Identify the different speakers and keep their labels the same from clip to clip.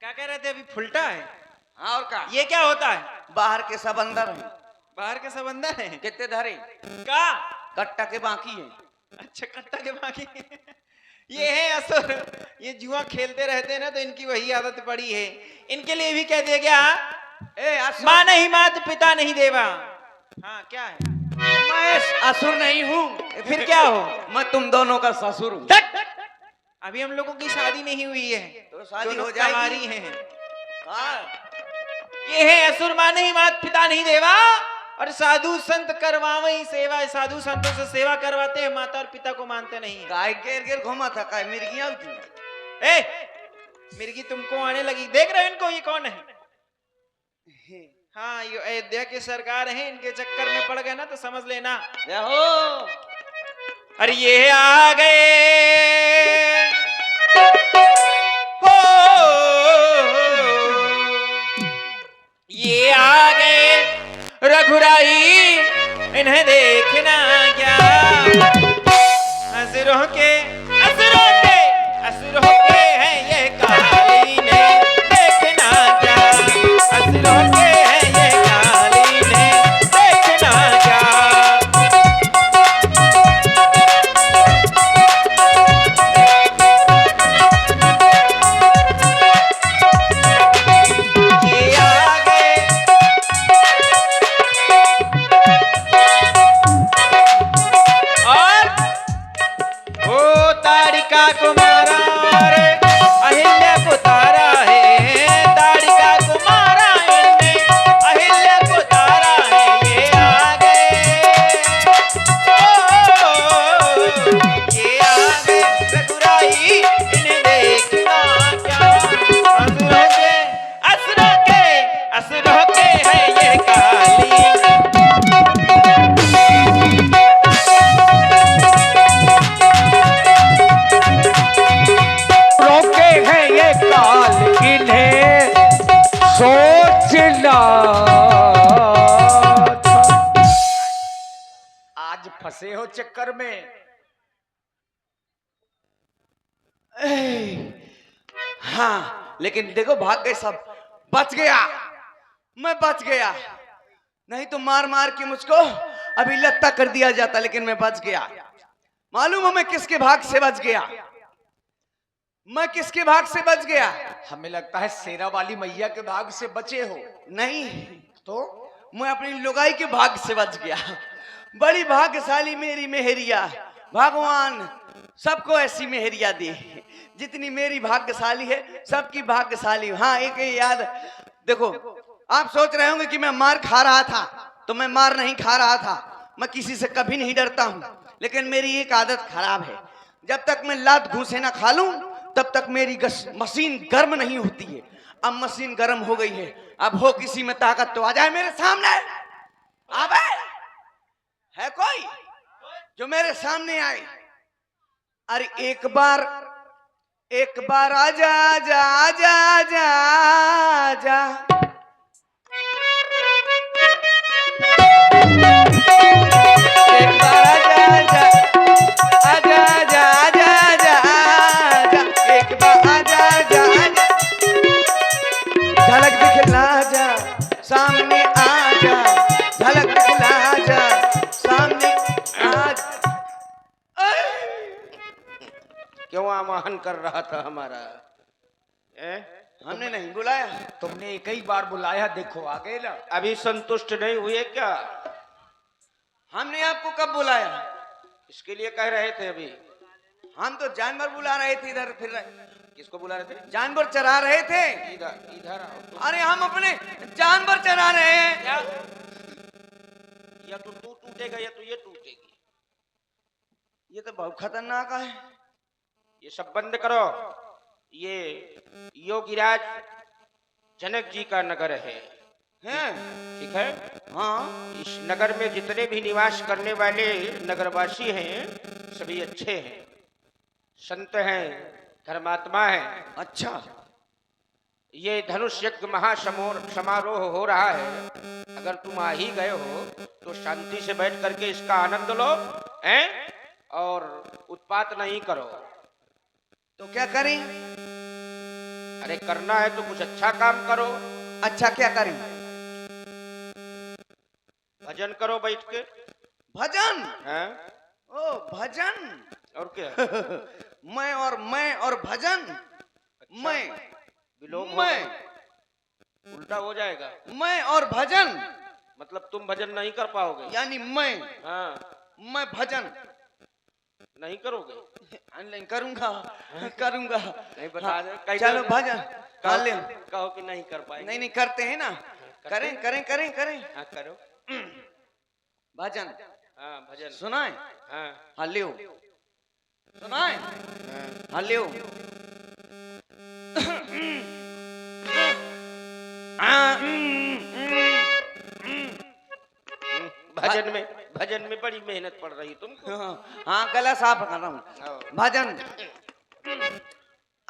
Speaker 1: क्या कह रहे थे अभी? फुलटा है?
Speaker 2: हाँ और क्या?
Speaker 1: ये क्या होता है?
Speaker 2: बाहर के सब अंदर हैं।
Speaker 1: बाहर के सब अंदर है?
Speaker 2: कितने धरे?
Speaker 1: का
Speaker 2: कट्टा के बाकी है।
Speaker 1: अच्छा, कट्टा के बाकी ये है असुर। ये जुआ खेलते रहते हैं ना, तो इनकी वही आदत पड़ी है। इनके लिए भी कह दिया गया, माँ नहीं मात पिता नहीं देवा। हाँ, क्या है?
Speaker 2: मैं असुर नहीं हूँ।
Speaker 1: फिर क्या हो?
Speaker 2: मैं तुम दोनों का ससुर हूँ।
Speaker 1: अभी हम लोगों की शादी नहीं हुई है,
Speaker 2: तो शादी
Speaker 1: दोनों
Speaker 2: हो जाएगी।
Speaker 1: हमारी है।
Speaker 2: हाँ।
Speaker 1: ये है असुर माँ नहीं मात पिता नहीं देवा, और साधु संत करवावई सेवा। साधु संतों से सेवा करवाते हैं, माता और पिता को मानते नहीं है।
Speaker 2: गाय घेर घेर घुमा था, काय मिर्गियाँ थी।
Speaker 1: ए, मिर्गी तुमको आने लगी, देख रहे हो इनको? ये कौन है? हाँ, ये अयोध्या की सरकार है। इनके चक्कर में पड़ गए ना तो समझ लेना।
Speaker 2: हो
Speaker 1: अरे ये आ गए हो, ये आ गए रघुराई, इन्हें देखना क्या? असुरों के हैं ये कालीने, देखना क्या? असुरों के हैं ये कालीने, देखना क्या? ये आ गए और ओ ताड़िका को मारा रे, अहिल्या को तारा है। ताड़िका को मारा इनने, अहिल्या को तारा है। ये आ गए ओ, ये आ गए रघुराई, इन्हें देखना क्या? असुरों के हैं ये काली।
Speaker 3: रोके हैं ये काल, इन्हें सोचना। आज फंसे हो चक्कर में।
Speaker 2: हाँ, लेकिन देखो भाग गए सब। बच गया, मैं बच गया। नहीं तो मार मार के मुझको अभी लत्ता कर दिया जाता, लेकिन मैं बच गया। मालूम है मैं किसके भाग से बच गया? मैं किसके भाग से बच गया?
Speaker 3: हमें लगता है शेरा वाली मैया के भाग से बचे हो।
Speaker 2: नहीं,
Speaker 3: तो
Speaker 2: मैं अपनी लुगाई के भाग से बच गया। बड़ी भाग्यशाली मेरी मेहरिया। भगवान सबको ऐसी मेहरिया दे जितनी मेरी भाग्यशाली है। सबकी भाग्यशाली। हाँ, एक ही याद देखो, आप सोच रहे होंगे कि मैं मार खा रहा था, तो मैं मार नहीं खा रहा था। मैं किसी से कभी नहीं डरता हूं, लेकिन मेरी एक आदत खराब है। जब तक मैं लात घूसे ना खा लूं, तब तक मेरी मशीन गर्म नहीं होती है। अब मशीन गर्म हो गई है। अब हो किसी में ताकत तो आ जाए मेरे सामने। आबे है कोई जो मेरे सामने आए? अरे एक बार आजा आजा आजा आजा आजा। एक बार आजा आजा आजा आजा आजा आजा आजा। एक बार आजा आजा आजा। झलक दिखला जा सामने आजा। झलक दिखला जा सामने आजा।
Speaker 4: क्यों आवाहन कर रहा था हमारा?
Speaker 2: हमने नहीं बुलाया।
Speaker 3: तुमने एक ही बार बुलाया, देखो आ गए ना।
Speaker 4: अभी संतुष्ट नहीं हुए क्या?
Speaker 2: हमने आपको कब बुलाया?
Speaker 4: इसके लिए कह रहे थे अभी।
Speaker 2: हम तो जानवर बुला रहे थे, इधर फिर रहे।
Speaker 4: किसको बुला रहे थे?
Speaker 2: जानवर चरा रहे थे।
Speaker 4: इधर इधर आओ तुम।
Speaker 2: अरे हम अपने जानवर चरा रहे हैं।
Speaker 4: क्या? या तो तू टूटेगा या तो ये टूटेगी।
Speaker 2: ये तो बहुत खतरनाक है।
Speaker 4: ये सब बंद करो। ये योगीराज जनक जी का नगर है,
Speaker 2: हैं?
Speaker 4: ठीक है?
Speaker 2: हाँ।
Speaker 4: इस नगर में जितने भी निवास करने वाले नगरवासी हैं, सभी अच्छे हैं, संत हैं, धर्मात्मा हैं।
Speaker 2: अच्छा।
Speaker 4: ये धनुष यज्ञ समारोह हो रहा है। अगर तुम आ ही गए हो तो शांति से बैठ करके इसका आनंद लो, हैं? और उत्पात नहीं करो।
Speaker 2: तो क्या करें?
Speaker 4: अरे करना है तो कुछ अच्छा काम करो,
Speaker 2: अच्छा क्या करें?
Speaker 4: भजन करो बैठ के।
Speaker 2: भजन?
Speaker 4: हैं?
Speaker 2: ओ भजन।
Speaker 4: और क्या?
Speaker 2: मैं और भजन। मैं
Speaker 4: विलोम हो
Speaker 2: मैं
Speaker 4: गया। उल्टा हो जाएगा,
Speaker 2: मैं और भजन,
Speaker 4: मतलब तुम भजन नहीं कर पाओगे।
Speaker 2: यानी मैं
Speaker 4: हाँ,
Speaker 2: भजन
Speaker 4: नहीं करोगे।
Speaker 2: नहीं करूंगा, करूंगा।
Speaker 4: नहीं बता
Speaker 2: हाँ,
Speaker 4: दे, कैसे
Speaker 2: चलो
Speaker 4: हो
Speaker 2: भजन हाँ ले।
Speaker 4: कहो कि नहीं कर पाएंगे।
Speaker 2: नहीं नहीं करते हैं ना, करें करें करें करें
Speaker 4: हाँ करो।
Speaker 2: भजन।
Speaker 4: हाँ भजन।
Speaker 2: सुनाए?
Speaker 4: हाँ
Speaker 2: हाँ लियो। सुनाए?
Speaker 4: हाँ।
Speaker 2: हाँ लियो।
Speaker 4: भजन में बड़ी मेहनत पड़ रही तुमको।
Speaker 2: हाँ गला साफ कर रहा हूँ।
Speaker 4: आओ।
Speaker 2: भजन।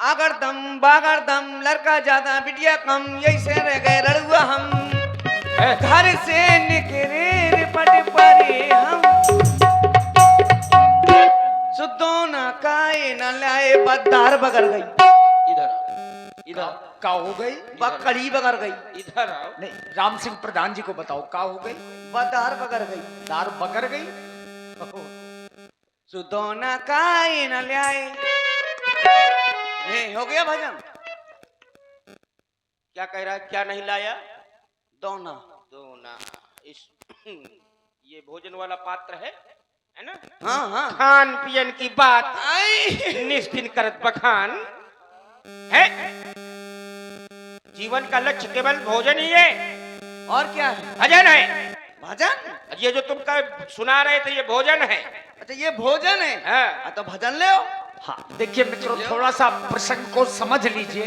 Speaker 2: आगर दम बागर दम, लड़का ज्यादा बिटिया कम, यही से रह गए लड़ुआ हम। घर से निकले रे पट परे हम, सुदो न काए न लाए, बदार बगर गई।
Speaker 4: इधर इधर
Speaker 3: का हो गई?
Speaker 2: बकड़ी बगर गई।
Speaker 4: इधर आओ।
Speaker 3: नहीं, राम सिंह प्रधान जी को बताओ का हो गई?
Speaker 2: बदार बगर गई।
Speaker 3: दार बगर गई।
Speaker 2: सुदो न काए न लाए। हो गया भजन।
Speaker 4: क्या कह रहा है? क्या नहीं लाया?
Speaker 2: दोना।
Speaker 4: दोना। इस ये भोजन वाला पात्र है ना?
Speaker 2: हाँ हाँ।
Speaker 4: खान पियन की बात
Speaker 2: आई
Speaker 4: निस्दिन करत बखान है। जीवन का लक्ष्य केवल भोजन ही है।
Speaker 2: और क्या है?
Speaker 4: भजन है।
Speaker 2: भजन?
Speaker 4: ये जो तुम सुना रहे थे ये भोजन है।
Speaker 2: अच्छा ये भोजन है?
Speaker 4: हाँ।
Speaker 2: तो भजन ले आओ।
Speaker 3: हाँ देखिए मित्रों, थोड़ा सा प्रसंग को समझ लीजिए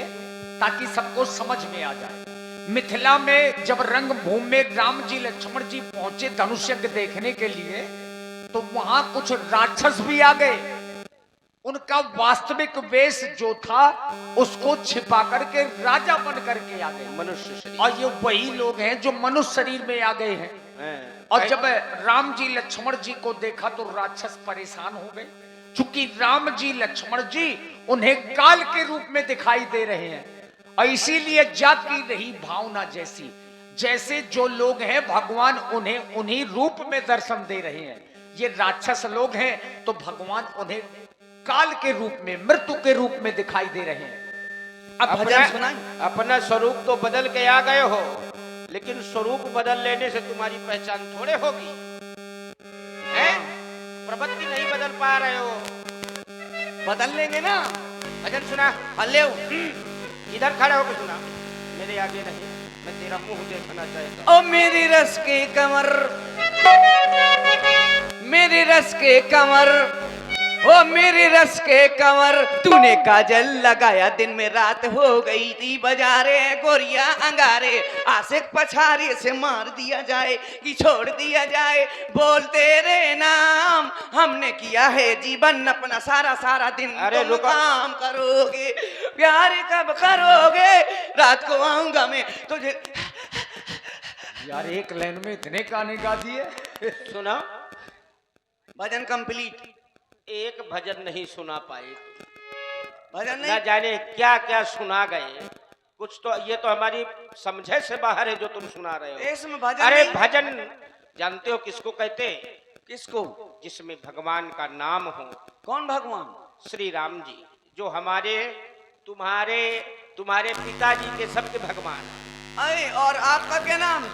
Speaker 3: ताकि सबको समझ में आ जाए। मिथिला में जब रंगभूमि में राम जी लक्ष्मण जी पहुंचे धनुष यज्ञ देखने के लिए, तो वहां कुछ राक्षस भी आ गए। उनका वास्तविक वेश जो था उसको छिपा करके राजा बन करके आ गए
Speaker 4: मनुष्य शरीर।
Speaker 3: और ये वही लोग हैं जो मनुष्य शरीर में आ गए हैं। और जब राम जी लक्ष्मण जी को देखा तो राक्षस परेशान हो गए, क्योंकि राम जी लक्ष्मण जी उन्हें काल के रूप में दिखाई दे रहे हैं। और इसीलिए जागी रही भावना जैसी, जैसे जो लोग हैं भगवान उन्हें उन्हीं रूप में दर्शन दे रहे हैं। ये राक्षस लोग हैं तो भगवान उन्हें काल के रूप में, मृत्यु के रूप में दिखाई दे रहे हैं।
Speaker 2: अब भजन सुनाएं।
Speaker 4: अपना स्वरूप तो बदल के आ गए हो, लेकिन स्वरूप बदल लेने से तुम्हारी पहचान थोड़े होगी। हैं? प्रवृत्ति नहीं बदल पा रहे हो।
Speaker 2: बदल लेंगे ना।
Speaker 4: भजन सुना।
Speaker 2: हल्ले
Speaker 4: इधर खड़े होकर सुना, मेरे आगे नहीं, मैं तेरा मुंह देखना चाहता।
Speaker 2: ओ मेरी रस के कमर, मेरी रस के कमर, ओ मेरी रस के कमर, तूने काजल लगाया दिन में रात हो गई थी बाजारे, गोरिया अंगारे, आशिक पछारे से मार दिया जाए कि छोड़ दिया जाए, बोल तेरे नाम हमने किया है जीवन अपना सारा सारा दिन।
Speaker 4: अरे
Speaker 2: तुम काम करोगे, प्यार कब करोगे, रात को आऊंगा मैं तुझे।
Speaker 3: यार एक लाइन में इतने गाने गा दिए।
Speaker 4: सुना।
Speaker 2: भजन कंप्लीट।
Speaker 4: एक भजन नहीं सुना पाए,
Speaker 2: भजन
Speaker 4: ना
Speaker 2: नहीं।
Speaker 4: जाने क्या क्या सुना गए। कुछ तो ये तो हमारी समझे से बाहर है जो तुम सुना रहे हो।
Speaker 2: इसमें भजन
Speaker 4: अरे
Speaker 2: नहीं।
Speaker 4: भजन जानते हो किसको कहते हैं?
Speaker 2: किसको?
Speaker 4: जिसमें भगवान का नाम हो।
Speaker 2: कौन भगवान?
Speaker 4: श्री राम जी, जो हमारे तुम्हारे तुम्हारे पिताजी के सबके भगवान।
Speaker 2: अरे और आपका क्या नाम?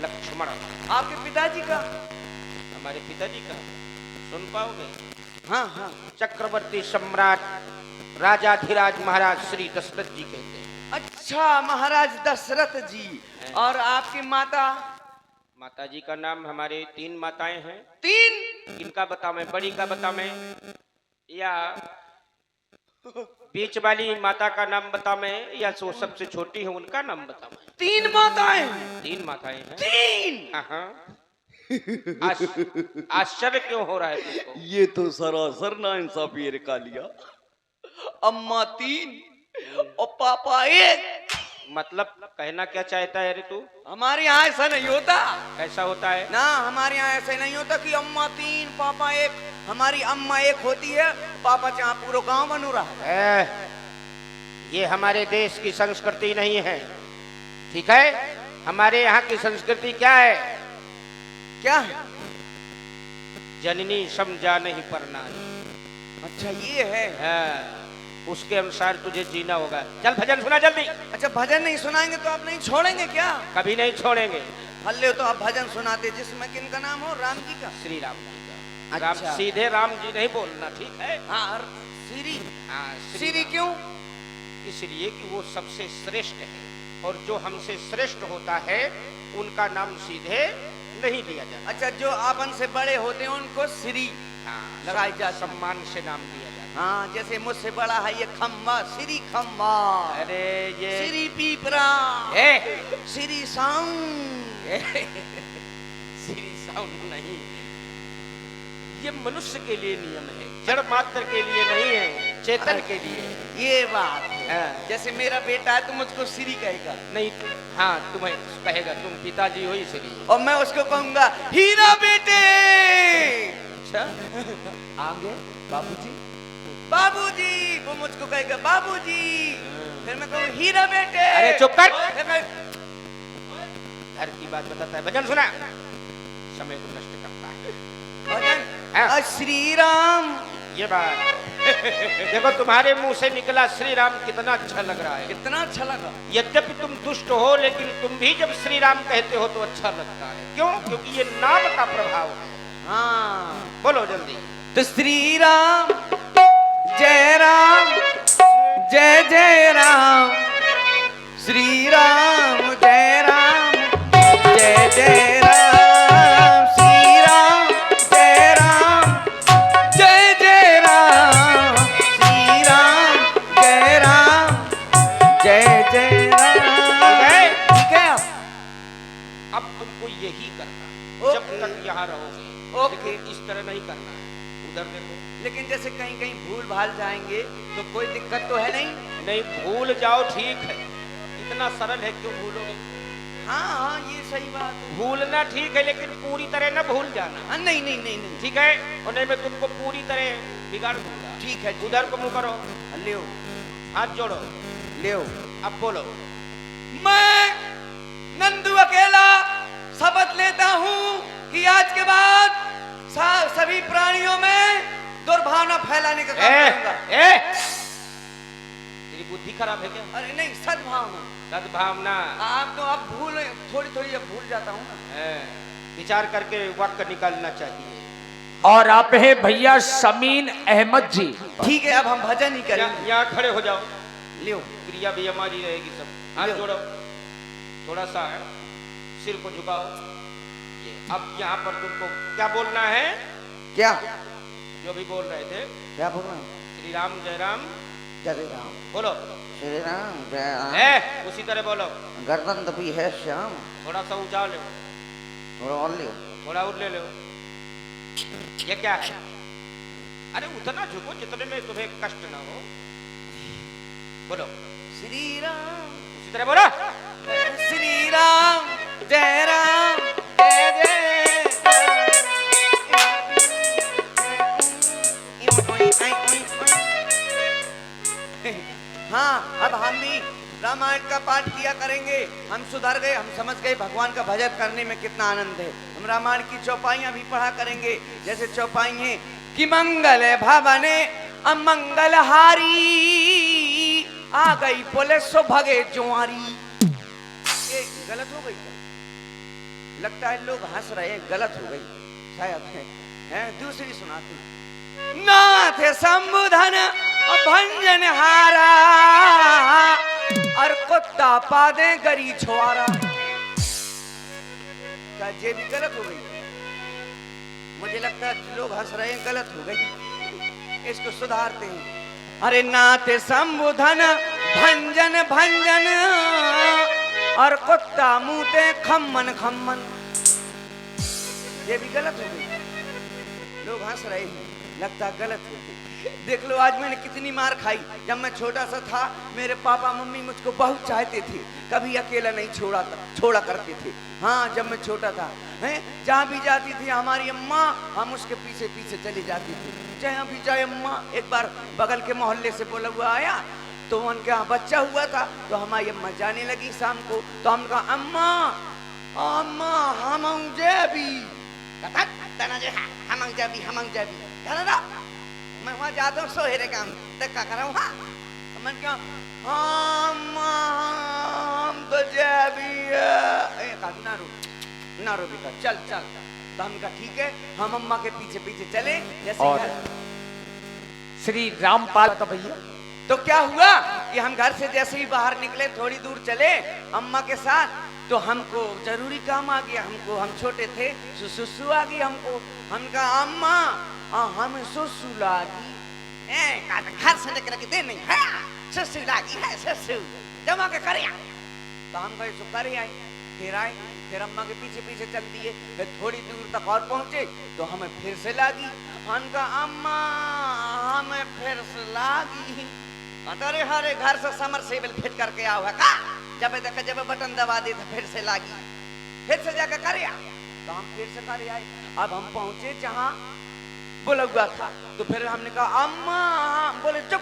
Speaker 4: लक्ष्मण।
Speaker 2: आपके पिताजी का?
Speaker 4: हमारे पिताजी का सुन पाओगे?
Speaker 2: हाँ हाँ।
Speaker 4: चक्रवर्ती सम्राट राजाधिराज महाराज श्री दशरथ जी कहते हैं।
Speaker 2: अच्छा महाराज दशरथ जी। और आपकी माता?
Speaker 4: माता जी का नाम, हमारे 3 माताएं हैं।
Speaker 2: 3?
Speaker 4: किनका बताऊं? बड़ी का बताऊं या बीच वाली माता का नाम बताऊं या जो सबसे छोटी है उनका नाम बताऊं?
Speaker 2: 3 माताएं?
Speaker 4: 3 माताएं हैं।
Speaker 2: 3?
Speaker 4: हाँ। आश्चर्य क्यों हो रहा है तुमको?
Speaker 2: ये तो सरासर नाइंसाफी है कालिया। अम्मा 3 और पापा 1।
Speaker 4: मतलब कहना क्या चाहता है रे तू?
Speaker 2: हमारे यहाँ ऐसा नहीं होता।
Speaker 4: कैसा होता है?
Speaker 2: ना हमारे यहाँ ऐसा नहीं होता कि अम्मा 3 पापा 1। हमारी अम्मा 1 होती है, पापा चाहे पूरा गांव बनो रहा है।
Speaker 4: ये हमारे देश की संस्कृति नहीं है, ठीक है। हमारे यहाँ की संस्कृति क्या है?
Speaker 2: क्या है?
Speaker 4: जननी समझा नहीं परनारी।
Speaker 2: अच्छा ये है।
Speaker 4: हाँ, उसके अनुसार तुझे जीना होगा। चल भजन सुना जल्दी।
Speaker 2: अच्छा भजन नहीं सुनाएंगे तो आप नहीं छोड़ेंगे क्या?
Speaker 4: कभी नहीं छोड़ेंगे।
Speaker 2: हल्ले तो आप भजन सुनाते जिसमें किनका नाम हो? राम जी का।
Speaker 4: श्री राम जी का।
Speaker 2: अच्छा।
Speaker 4: राम, सीधे राम जी नहीं बोलना, ठीक है।
Speaker 2: हाँ और श्री।
Speaker 4: हाँ,
Speaker 2: श्री क्यों?
Speaker 4: इसलिए कि वो सबसे श्रेष्ठ है, और जो हमसे श्रेष्ठ होता है उनका नाम सीधे नहीं लिया जाता।
Speaker 2: अच्छा जो आपन से बड़े होते हैं उनको श्री
Speaker 4: हाँ,
Speaker 2: लगाई जाती।
Speaker 4: सम्मान से नाम दिया जाता।
Speaker 2: हाँ जैसे मुझसे बड़ा है ये खम्बा, श्री खम्बा।
Speaker 4: अरे ये
Speaker 2: श्री पीपरा, श्री साउंड।
Speaker 4: श्री साउंड नहीं, ये मनुष्य के लिए नियम है, जड़ मात्र के लिए नहीं है, चेतन के लिए।
Speaker 2: ये बात है।
Speaker 4: हाँ।
Speaker 2: जैसे मेरा बेटा है तो मुझको श्री कहेगा।
Speaker 4: नहीं, हाँ तुम्हें कहेगा, तुम पिताजी हो इसलिए।
Speaker 2: और मैं उसको कहूंगा हीरा बेटे।
Speaker 4: अच्छा,
Speaker 2: आगे बाबूजी, बाबूजी। वो मुझको कहेगा बाबूजी। फिर मैं कहूँ हीरा बेटे।
Speaker 4: अरे चुप कर।
Speaker 2: फिर मैं
Speaker 4: घर की बात बताता है। भजन सुना, समय को नष्ट करता है।
Speaker 2: भजन।
Speaker 4: हाँ।
Speaker 2: श्री राम।
Speaker 4: ये बात देखो, तुम्हारे मुंह से निकला श्री राम, कितना अच्छा लग रहा है।
Speaker 2: कितना अच्छा लगा।
Speaker 4: यद्यपि तुम दुष्ट हो, लेकिन तुम भी जब श्री राम कहते हो तो अच्छा लगता है। क्यों? क्योंकि ये नाम का प्रभाव है।
Speaker 2: हाँ
Speaker 4: बोलो जल्दी।
Speaker 2: तो श्री राम जय राम, जय जय राम। श्री राम जय राम, जय जय राम। श्री राम जय राम, जय जय राम। श्री राम जय राम, जय जय राम। ठीक है
Speaker 4: अब तुमको यही करना है
Speaker 2: ओके।
Speaker 4: जब तक यहाँ रहोगे।
Speaker 2: ओके।
Speaker 4: लेकिन इस तरह नहीं करना है। उधर देखो।
Speaker 2: लेकिन जैसे कहीं कहीं भूल भाल जाएंगे तो कोई दिक्कत तो है नहीं?
Speaker 4: नहीं, भूल जाओ ठीक है, इतना सरल है, क्यों भूलोगे?
Speaker 2: हाँ हाँ ये सही बात है।
Speaker 4: भूलना ठीक है, लेकिन पूरी तरह न भूल जाना।
Speaker 2: हाँ, नहीं नहीं नहीं नहीं।
Speaker 4: ठीक है, और नहीं मैं तुमको पूरी तरह बिगाड़ दूंगा।
Speaker 2: ठीक है।
Speaker 4: उधर को मुंह करो,
Speaker 2: ले
Speaker 4: हाथ जोड़ो,
Speaker 2: ले।
Speaker 4: अब बोलो।
Speaker 2: मैं नंदू अकेला शपथ लेता हूँ कि आज के बाद सभी प्राणियों में दुर्भावना फैलाने का काम करूंगा।
Speaker 4: तेरी बुद्धि खराब है क्या?
Speaker 2: अरे नहीं, सद्भावना।
Speaker 4: सद्भावना।
Speaker 2: आप तो अब भूल थोड़ी थोड़ी अब भूल जाता हूँ ना।
Speaker 4: विचार करके वक्त निकालना चाहिए।
Speaker 3: और आप हैं भैया समीन अहमद जी।
Speaker 2: ठीक है अब हम भजन ही करेंगे।
Speaker 4: यहाँ खड़े हो जाओ,
Speaker 2: लियो।
Speaker 4: क्रिया भी हमारी रहेगी सब। हाथ
Speaker 2: लो।
Speaker 4: जोड़ो, थोड़ा सा सिर को झुकाओ। ये अब यहाँ पर तुमको क्या बोलना है?
Speaker 2: क्या
Speaker 4: जो भी बोल रहे थे।
Speaker 2: क्या बोल रहे हैं?
Speaker 4: श्री राम जय राम,
Speaker 2: जय राम।
Speaker 4: बोलो।
Speaker 2: श्री राम जय राम।
Speaker 4: उसी तरह बोलो।
Speaker 2: गर्दन दबी है श्याम।
Speaker 4: थोड़ा सा ऊंचा ले,
Speaker 2: थोड़ा और लियो।
Speaker 4: थोड़ा और ले लो। ये क्या है? अरे उतना झुको जितने में तुम्हें कष्ट ना हो। बोलो
Speaker 2: श्री राम।
Speaker 4: उसी तरह बोलो।
Speaker 2: श्री राम जय राम, जय जय हाँ अब हम भी रामायण का पाठ किया करेंगे। हम सुधर गए, हम समझ गए भगवान का भजन करने में कितना आनंद है। हम रामायण की चौपाइयां भी पढ़ा करेंगे। जैसे चौपाई है कि मंगल भवने अमंगल हारी, आ गई पुलिस सो भगे जुआरी। ये गलत हो गई क्या? लगता है लोग हंस रहे हैं, गलत हो गई शायद है। दूसरी सुनाती। नाथ संबुधन भंजन हारा, और कुत्ता पादे गरी छुआरा। क्या ये भी गलत हो गई? मुझे लगता है लोग हंस रहे हैं, गलत हो गई। इसको सुधारते हैं। अरे नाथ संबुधन भंजन भंजन, और कुत्ता मुंहते खम्मन खम्मन। ये भी गलत हो गई। लोग हंस रहे हैं, लगता गलत हो गई। देख लो आज मैंने कितनी मार खाई। जब मैं छोटा सा था मेरे पापा मम्मी मुझको बहुत चाहते थे, कभी अकेला नहीं छोड़ा करते थे। हाँ जब मैं छोटा था, हैं जहाँ भी जाती थी हमारी अम्मा, हम उसके पीछे पीछे चली जाती थी। जहाँ भी जाए अम्मा। एक बार बगल के मोहल्ले से बोला हुआ आया, तो उनके यहाँ बच्चा हुआ था, तो हमारी अम्मा जाने लगी शाम को, तो हम कहा अम्मा अम्मा हम जैबी मैं वहाँ जाता हूँ सोहेरे काम क्या कर रहा हूँ। हाँ मैं क्या अम्मा हम तो जैबी ना रो बेटा चल चल। तो हम कहा ठीक है, हम अम्मा के पीछे पीछे चले जैसे
Speaker 3: और श्री रामपाल तो भैया
Speaker 2: तो क्या हुआ कि हम घर से जैसे ही बाहर निकले थोड़ी दूर चले अम्मा के साथ, तो हमको जरूरी काम आ गया, हमको हम छोटे थे सुसु आ गई हमको। हम कहा अम्मा हम सुसु लागी घर से निकल के दे नहीं है सुसु लागी है सुसु जमा के करे। तो हम कहे सो करे आए, फिर आए, फिर अम्मा के पीछे पीछे चल दिए, फिर थोड़ी दूर तक और पहुंचे तो हमें फिर से लागी। हम कहा अम्मा हमें फिर से लागी। अरे हरे घर से समर सेबल फिट करके आओ है का, जब देखा जब बटन दबा दे तो फिर से लागी, फिर से जाकर करे आ। तो हम फिर से करे आए। अब हम पहुंचे जहां बोला हुआ था, तो फिर हमने कहा अम्मा, बोले चुप,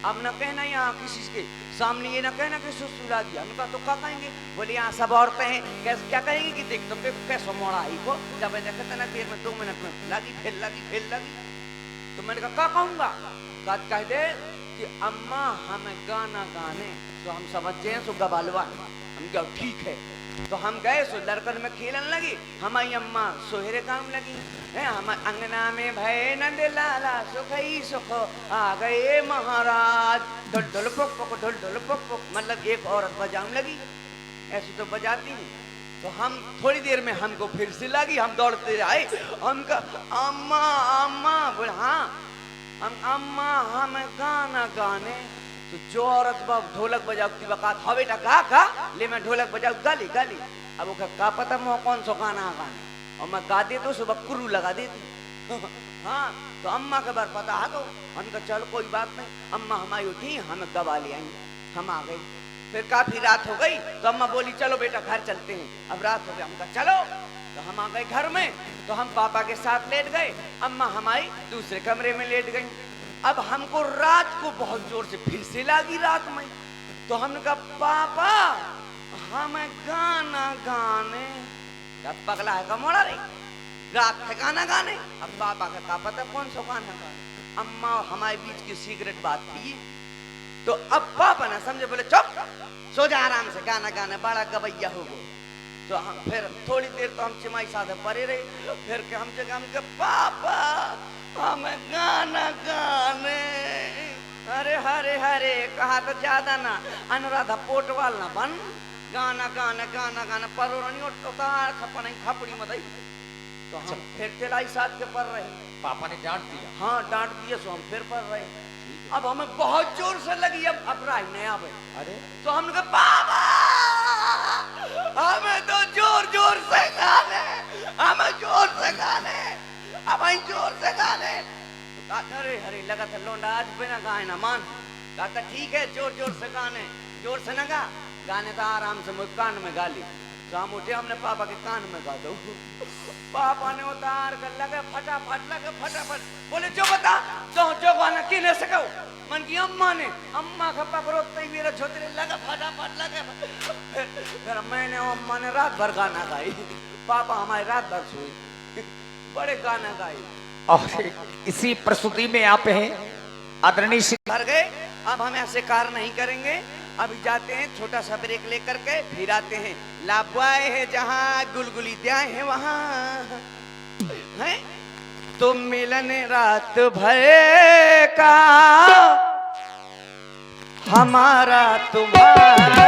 Speaker 2: अब न कहना यहाँ किसी के सामने ये ना कहना कि सुसुला दिया। हमने कहा तो क्या कहेंगे, बोले यहाँ सब औरतें हैं कैसे क्या कहेंगे कि देख तुम कैसे मोड़ा आई को, जब देखते ना देर में 2 मिनट में लगी फिर लगी फिर लगी। तो मैंने कहा क्या कहूंगा, कह दे कि अम्मा हमें गाना गाने, तो हम समझ जाए सो गबालवा। हम क्या ठीक है, तो हम गए सो लड़कन में खेलन लगी, हमारी अम्मा सोहरे काम लगी है। हम अंगना में भय नंद लाला सुख ही सुख आ गए महाराज, ढोल ढोल पुक पुक ढोल ढोल पुक पुक, मतलब एक औरत बजाने लगी, ऐसी तो बजाती नहीं। तो हम थोड़ी देर में हमको फिर से लगी, हम दौड़ते आए, हमका अम्मा अम्मा, बोले हाँ हम अम्मा हमें गाना गाने। तो जो औरत ढोलक बजाती वक़्त हाँ बेटा गा ले, मैं ढोलक बजाऊ गाली गाली। अब वो क्या पता मैं कौन सा गाना गाने, और मैं गा दे तो सुबह कुर्रू लगा देती। हाँ तो अम्मा के बार पता है, तो हमका चलो कोई बात नहीं, अम्मा हमारी उठी हमें गवा ले आई, हम आ गई। फिर काफी रात हो गई तो अम्मा बोली चलो बेटा घर चलते हैं, अब रात हो गई, हमका चलो। तो हम आ गए घर में, तो हम पापा के साथ लेट गए, अम्मा हमारी दूसरे कमरे में लेट गई। अब हमको रात को बहुत जोर से फिर से लगी रात में, तो हमने कहा पापा हमें गाना गाने। अब पगला है का मोड़ा रे, रात में गाना गाने। अब पापा का क्या पता कौन सा गाना गाने, अम्मा हमारे बीच की सीक्रेट बात थी। तो अब पापा ना समझे, बोले चुप सो जा आराम से, गाना गाने बड़ा गवैया हो गो। तो हम फिर थोड़ी देर तो हम चिमाई साथ परे रहे, फिर के हम जगह हमके पापा हमें गाना गाने। अरे हरे हरे कहा तो ज्यादा ना अनुराधा पोटवाल ना बन, गाना गाना गाना गाना परोरनी उतार खपनी खपड़ी मदई। तो हम फिर तिलाई साथ के पढ़ रहे,
Speaker 3: पापा ने डांट दिया।
Speaker 2: हाँ डांट दिया, सो हम फिर पढ़ रहे। अब हमें बहुत जोर से लगी, अब राय नहीं आवे। अरे तो हमने कहा पापा हमें तो जोर जोर से गाने, हमें जोर से गाने, हमें जोर से गाने। अरे हरे लगा था लोंडा आज बिना गाए ना मान, कहता ठीक है जोर जोर से गाने, जोर से न गा, गाने तो आराम से मुझे कान में गा ली। तो हम उठे, हमने पापा के कान में गा दो। पापा ने उतार कर लगे फटाफट, बोले जो बता जो गाना किने सको, मन की अम्मा ने, अम्मा का पकड़ोते ही मेरा छोटे लगा फटाफट लगे। फिर मैंने अम्मा ने रात भर गाना गाई, पापा हमारे रात भर सोए, बड़े गाना गाए।
Speaker 3: और इसी प्रस्तुति में आप हैं आदरणीय
Speaker 2: घर गए। अब हम ऐसे कार नहीं करेंगे, अभी जाते हैं छोटा सा ब्रेक लेकर के, फिर आते हैं लाबुआए हैं जहाँ गुलगुली द्याए हैं वहाँ हैं। तो मिलन रात भर का हमारा तुम्हारा